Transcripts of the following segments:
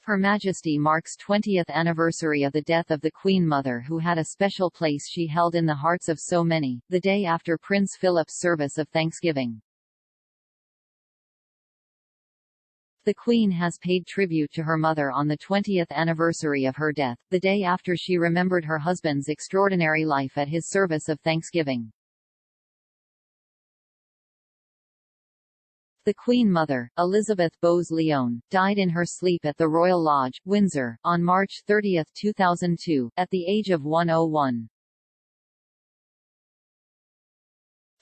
Her Majesty marks 20th anniversary of the death of the Queen Mother, who had a special place she held in the hearts of so many, the day after Prince Philip's service of Thanksgiving. The Queen has paid tribute to her mother on the 20th anniversary of her death, the day after she remembered her husband's extraordinary life at his service of Thanksgiving. The Queen Mother, Elizabeth Bowes-Lyon, died in her sleep at the Royal Lodge, Windsor, on March 30, 2002, at the age of 101.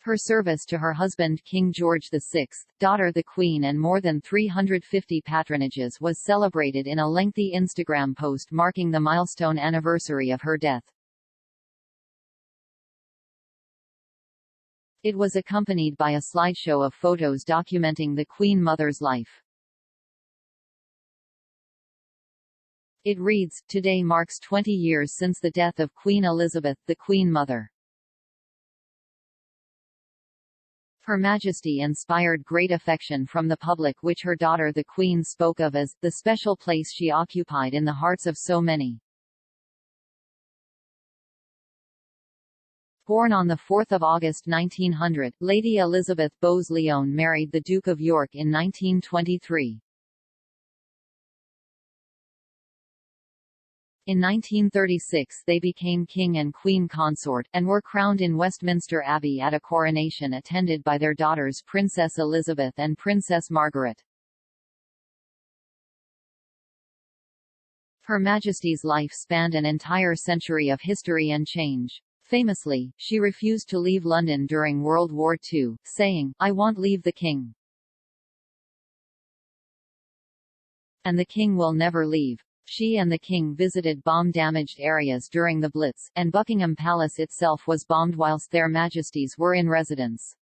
Her service to her husband King George VI, daughter the Queen and more than 350 patronages was celebrated in a lengthy Instagram post marking the milestone anniversary of her death. It was accompanied by a slideshow of photos documenting the Queen Mother's life. It reads, "Today marks 20 years since the death of Queen Elizabeth, the Queen Mother. Her Majesty inspired great affection from the public, which her daughter the Queen spoke of as the special place she occupied in the hearts of so many." Born on 4 August 1900, Lady Elizabeth Bowes-Lyon married the Duke of York in 1923. In 1936 they became King and Queen Consort, and were crowned in Westminster Abbey at a coronation attended by their daughters Princess Elizabeth and Princess Margaret. Her Majesty's life spanned an entire century of history and change. Famously, she refused to leave London during World War II, saying, "I won't leave the King. And the King will never leave." She and the King visited bomb-damaged areas during the Blitz, and Buckingham Palace itself was bombed whilst their Majesties were in residence.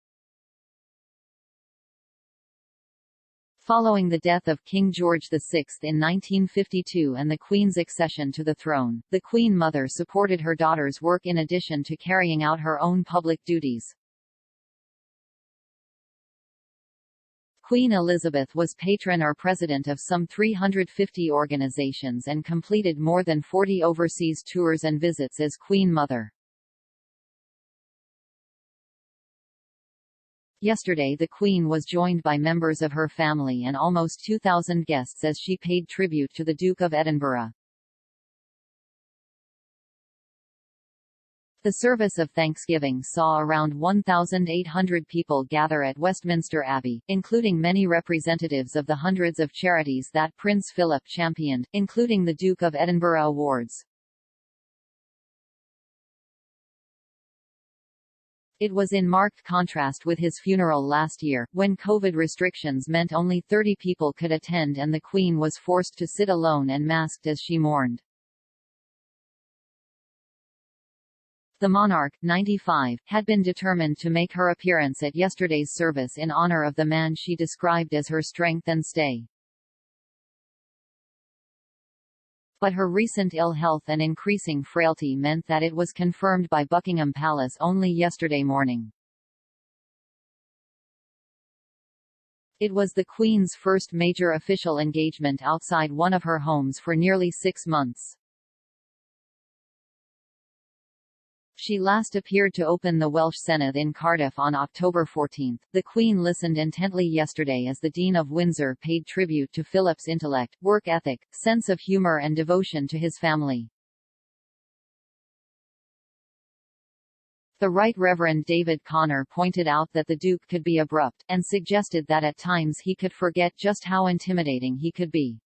Following the death of King George VI in 1952 and the Queen's accession to the throne, the Queen Mother supported her daughter's work in addition to carrying out her own public duties. Queen Elizabeth was patron or president of some 350 organizations and completed more than 40 overseas tours and visits as Queen Mother. Yesterday the Queen was joined by members of her family and almost 2,000 guests as she paid tribute to the Duke of Edinburgh. The service of Thanksgiving saw around 1,800 people gather at Westminster Abbey, including many representatives of the hundreds of charities that Prince Philip championed, including the Duke of Edinburgh Awards. It was in marked contrast with his funeral last year, when COVID restrictions meant only 30 people could attend and the Queen was forced to sit alone and masked as she mourned. The monarch, 95, had been determined to make her appearance at yesterday's service in honor of the man she described as her strength and stay. But her recent ill health and increasing frailty meant that it was confirmed by Buckingham Palace only yesterday morning. It was the Queen's first major official engagement outside one of her homes for nearly 6 months. She last appeared to open the Welsh Senedd in Cardiff on October 14. The Queen listened intently yesterday as the Dean of Windsor paid tribute to Philip's intellect, work ethic, sense of humour and devotion to his family. The Right Reverend David Connor pointed out that the Duke could be abrupt, and suggested that at times he could forget just how intimidating he could be.